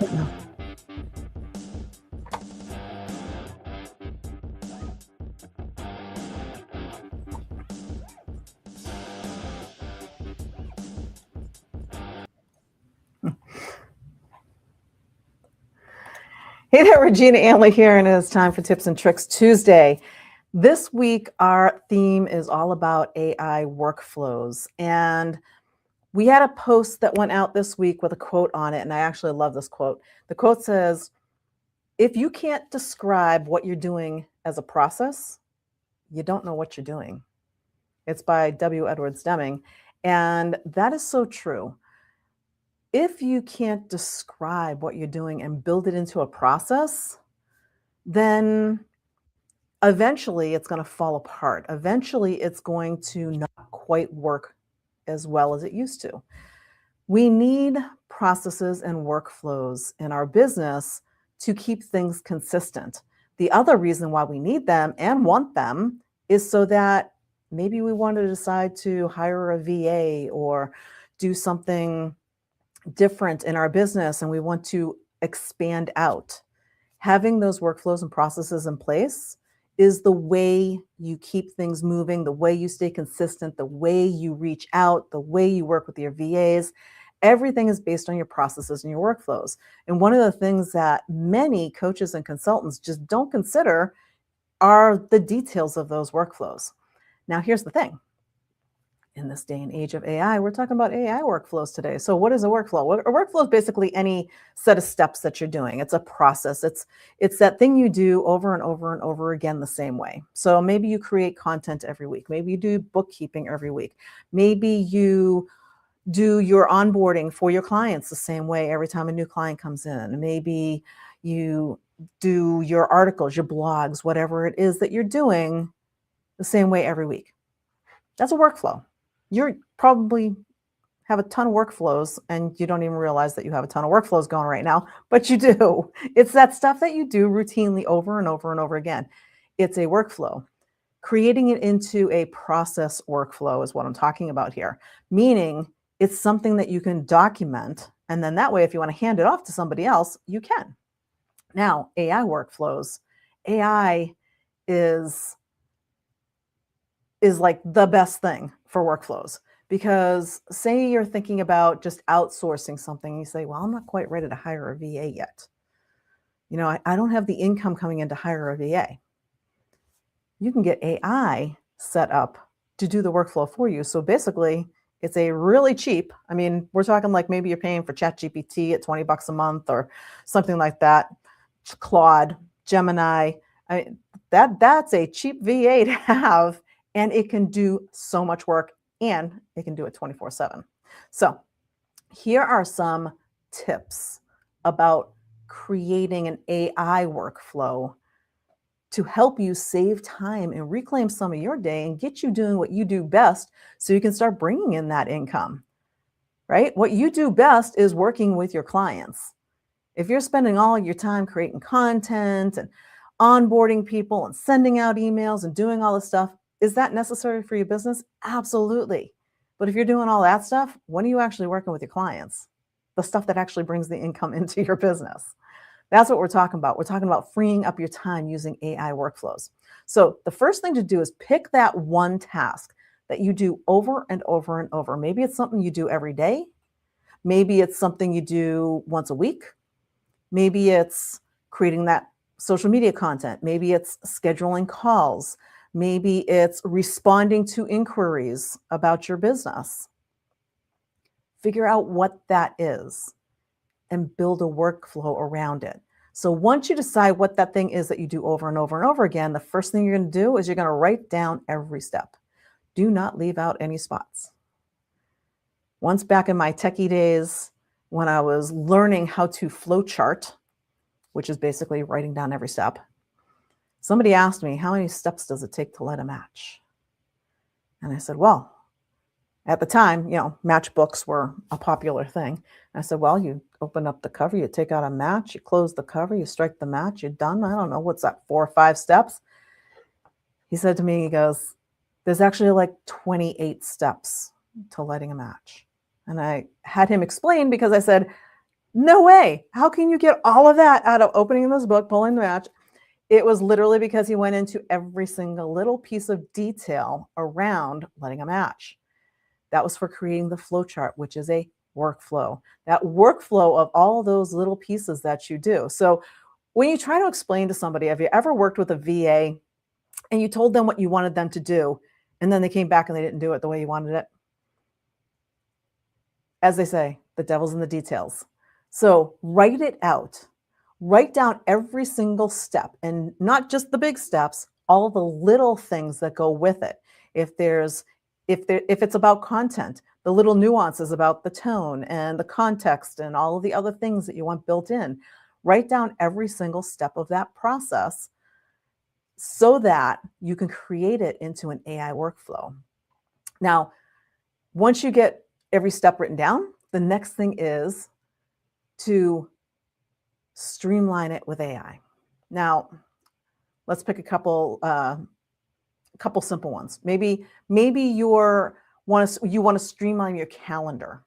No. Hey there, Regina Antley here, and it is time for Tips and Tricks Tuesday. This week, our theme is all about AI workflows. And we had a post that went out this week with a quote on it, and I actually love this quote. The quote says, "If you can't describe what you're doing as a process, you don't know what you're doing." It's by W. Edwards Deming. And that is so true. If you can't describe what you're doing and build it into a process, then eventually it's going to fall apart. Eventually it's going to not quite work as well as it used to. We need processes and workflows in our business to keep things consistent. The other reason why we need them and want them is so that maybe we want to decide to hire a VA or do something different in our business and we want to expand out. Having those workflows and processes in place is the way you keep things moving, the way you stay consistent, the way you reach out, the way you work with your VAs. Everything is based on your processes and your workflows. And one of the things that many coaches and consultants just don't consider are the details of those workflows. Now, here's the thing. In this day and age of AI, we're talking about AI workflows today. So what is a workflow? A workflow is basically any set of steps that you're doing. It's a process. It's that thing you do over and over and over again the same way. So maybe you create content every week. Maybe you do bookkeeping every week. Maybe you do your onboarding for your clients the same way every time a new client comes in. Maybe you do your articles, your blogs, whatever it is that you're doing the same way every week. That's a workflow. You probably have a ton of workflows and you don't even realize that you have a ton of workflows going right now, but you do. It's that stuff that you do routinely over and over and over again. It's a workflow. Creating it into a process workflow is what I'm talking about here, meaning it's something that you can document. And then that way, if you want to hand it off to somebody else, you can. Now, AI workflows, AI is like the best thing for workflows, because say you're thinking about just outsourcing something, you say, well, I'm not quite ready to hire a VA yet. I don't have the income coming in to hire a VA. You can get AI set up to do the workflow for you. So basically, it's a really cheap, we're talking like maybe you're paying for ChatGPT at $20 a month or something like that, Claude, Gemini. That's a cheap VA to have. And it can do so much work and it can do it 24/7. So here are some tips about creating an AI workflow to help you save time and reclaim some of your day and get you doing what you do best so you can start bringing in that income, right? What you do best is working with your clients. If you're spending all your time creating content and onboarding people and sending out emails and doing all this stuff, is that necessary for your business? Absolutely. But if you're doing all that stuff, when are you actually working with your clients? The stuff that actually brings the income into your business. That's what we're talking about. We're talking about freeing up your time using AI workflows. So the first thing to do is pick that one task that you do over and over and over. Maybe it's something you do every day. Maybe it's something you do once a week. Maybe it's creating that social media content. Maybe it's scheduling calls. Maybe it's responding to inquiries about your business. Figure out what that is and build a workflow around it. So once you decide what that thing is that you do over and over and over again, the first thing you're going to do is you're going to write down every step. Do not leave out any spots. Once back in my techie days, when I was learning how to flow chart, which is basically writing down every step, somebody asked me, how many steps does it take to light a match? And I said, well, at the time, matchbooks were a popular thing. And I said, well, you open up the cover, you take out a match, you close the cover, you strike the match, you're done. I don't know, what's that, 4 or 5 steps? He said to me, he goes, there's actually like 28 steps to lighting a match. And I had him explain because I said, No way. How can you get all of that out of opening this book, pulling the match? It was literally because he went into every single little piece of detail around letting a match. That was for creating the flow chart, which is a workflow. That workflow of all those little pieces that you do. So when you try to explain to somebody, have you ever worked with a VA and you told them what you wanted them to do, and then they came back and they didn't do it the way you wanted it? As they say, the devil's in the details. So write it out. Write down every single step, and not just the big steps, all the little things that go with it. If it's about content, the little nuances about the tone and the context and all of the other things that you want built in. Write down every single step of that process so that you can create it into an AI workflow. Now, once you get every step written down, the next thing is to streamline it with AI. Now, let's pick a couple simple ones. Maybe you want to streamline your calendar,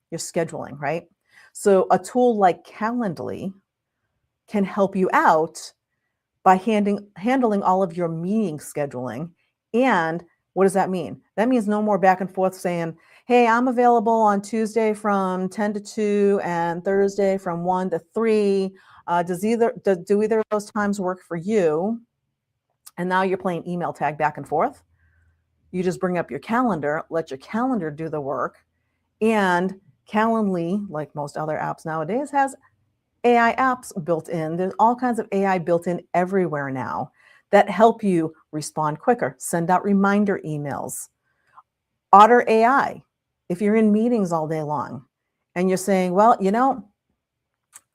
your scheduling, right? So a tool like Calendly can help you out by handling all of your meeting scheduling. And what does that mean? That means no more back and forth saying, hey, I'm available on Tuesday from 10 to 2 and Thursday from 1 to 3. Do either of those times work for you? And now you're playing email tag back and forth. You just bring up your calendar, let your calendar do the work. And Calendly, like most other apps nowadays, has AI apps built in. There's all kinds of AI built in everywhere now that help you respond quicker, send out reminder emails. Otter AI, if you're in meetings all day long and you're saying, well,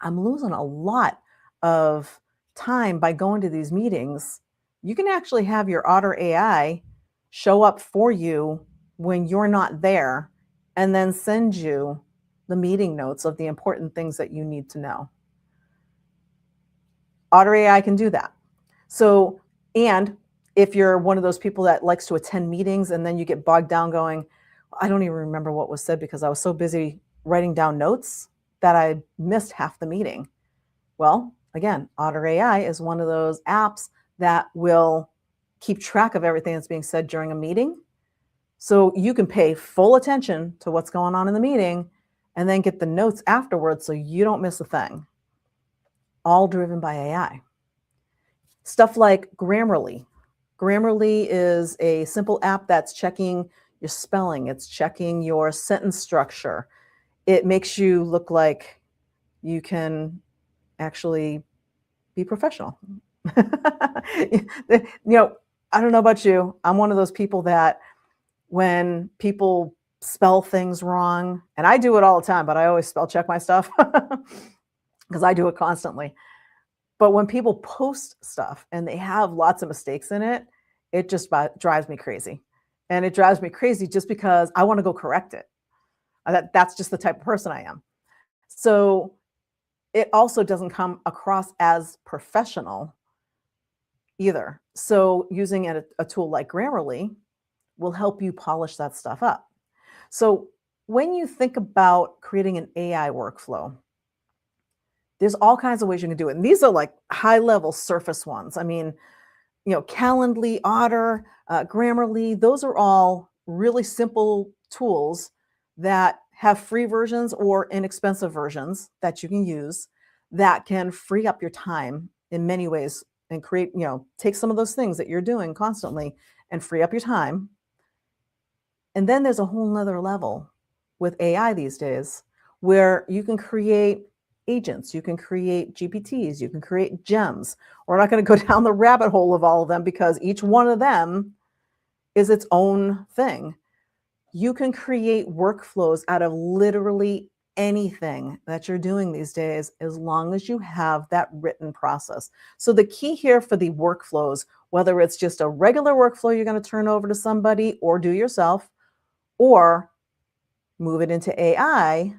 I'm losing a lot of time by going to these meetings, you can actually have your Otter AI show up for you when you're not there and then send you the meeting notes of the important things that you need to know. Otter AI can do that. So, and if you're one of those people that likes to attend meetings and then you get bogged down going, I don't even remember what was said because I was so busy writing down notes that I missed half the meeting. Well, again, Otter AI is one of those apps that will keep track of everything that's being said during a meeting. So you can pay full attention to what's going on in the meeting and then get the notes afterwards so you don't miss a thing. All driven by AI. Stuff like Grammarly. Grammarly is a simple app that's checking your spelling. It's checking your sentence structure. It makes you look like you can actually be professional. I don't know about you. I'm one of those people that when people spell things wrong, and I do it all the time, but I always spell check my stuff because I do it constantly. But when people post stuff and they have lots of mistakes in it, it just drives me crazy. And it drives me crazy just because I want to go correct it. That's just the type of person I am. So it also doesn't come across as professional either. So using a tool like Grammarly will help you polish that stuff up. So when you think about creating an AI workflow, there's all kinds of ways you can do it. And these are like high level surface ones. I mean, Calendly, Otter, Grammarly, those are all really simple tools that have free versions or inexpensive versions that you can use that can free up your time in many ways and create, take some of those things that you're doing constantly and free up your time. And then there's a whole nother level with AI these days where you can create agents, you can create GPTs, you can create gems. We're not going to go down the rabbit hole of all of them because each one of them is its own thing. You can create workflows out of literally anything that you're doing these days as long as you have that written process. So the key here for the workflows, whether it's just a regular workflow you're going to turn over to somebody or do yourself or move it into AI,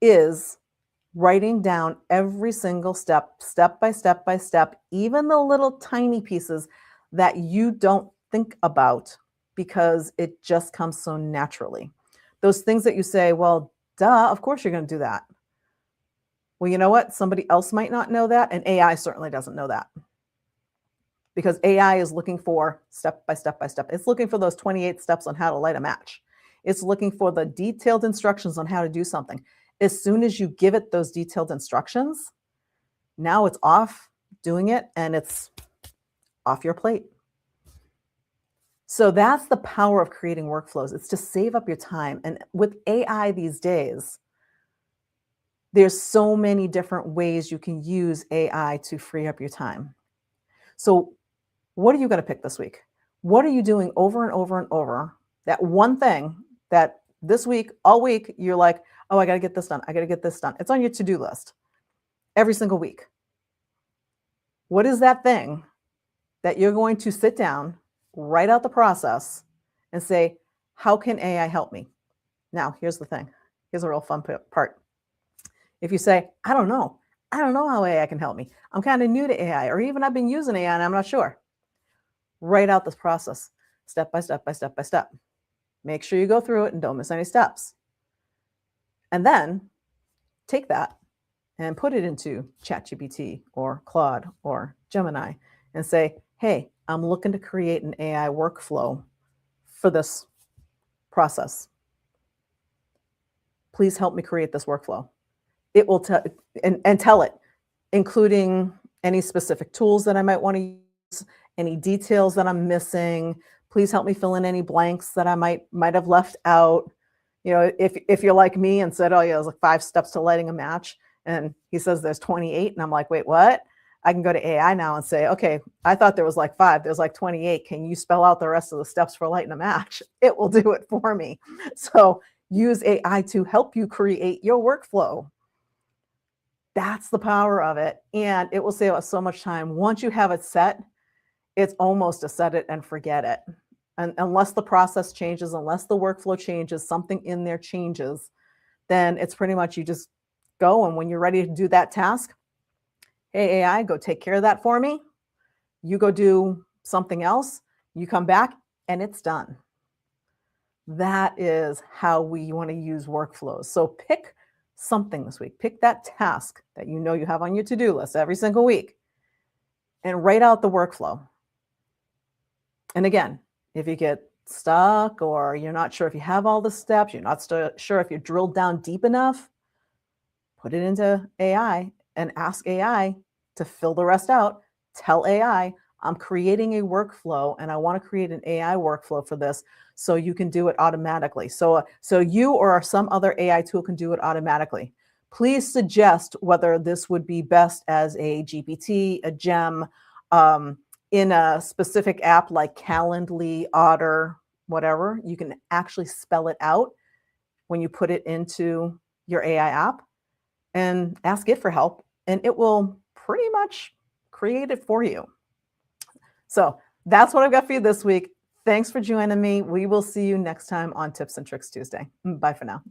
is writing down every single step by step, even the little tiny pieces that you don't think about because it just comes so naturally. Those things that you say, well, duh, of course you're going to do that. Well, you know what? Somebody else might not know that, and AI certainly doesn't know that. Because AI is looking for step by step by step. It's looking for those 28 steps on how to light a match. It's looking for the detailed instructions on how to do something. As soon as you give it those detailed instructions, now it's off doing it and it's off your plate. So that's the power of creating workflows. It's to save up your time. And with AI these days, there's so many different ways you can use AI to free up your time. So what are you going to pick this week? What are you doing over and over and over? That one thing that this week, all week, you're like, oh, I got to get this done. I got to get this done. It's on your to-do list every single week. What is that thing that you're going to sit down, write out the process, and say, how can AI help me? Now, here's the thing. Here's a real fun part. If you say, I don't know how AI can help me. I'm kind of new to AI, or even I've been using AI and I'm not sure. Write out this process step by step by step by step. Make sure you go through it and don't miss any steps. And then take that and put it into ChatGPT or Claude or Gemini and say, hey, I'm looking to create an AI workflow for this process. Please help me create this workflow. It will tell and tell it, including any specific tools that I might want to use, any details that I'm missing. Please help me fill in any blanks that I might have left out. You know, if you're like me and said, oh yeah, there's like 5 steps to lighting a match, and he says there's 28, and I'm like, wait, what? I can go to AI now and say, okay, I thought there was like 5, there's like 28. Can you spell out the rest of the steps for lighting a match? It will do it for me. So use AI to help you create your workflow. That's the power of it. And it will save us so much time. Once you have it set, it's almost a set it and forget it. And unless the process changes, unless the workflow changes, something in there changes, then it's pretty much you just go. And when you're ready to do that task, hey, AI, go take care of that for me. You go do something else. You come back and it's done. That is how we want to use workflows. So pick something this week. Pick that task that you know you have on your to-do list every single week and write out the workflow. And again, if you get stuck or you're not sure if you have all the steps, you're not sure if you're drilled down deep enough, put it into AI and ask AI to fill the rest out. Tell AI, I'm creating a workflow and I want to create an AI workflow for this so you can do it automatically. So you or some other AI tool can do it automatically. Please suggest whether this would be best as a GPT, a Gem, in a specific app like Calendly, Otter, whatever. You can actually spell it out when you put it into your AI app and ask it for help, and it will pretty much create it for you. So that's what I've got for you this week. Thanks for joining me. We will see you next time on Tips and Tricks Tuesday. Bye for now.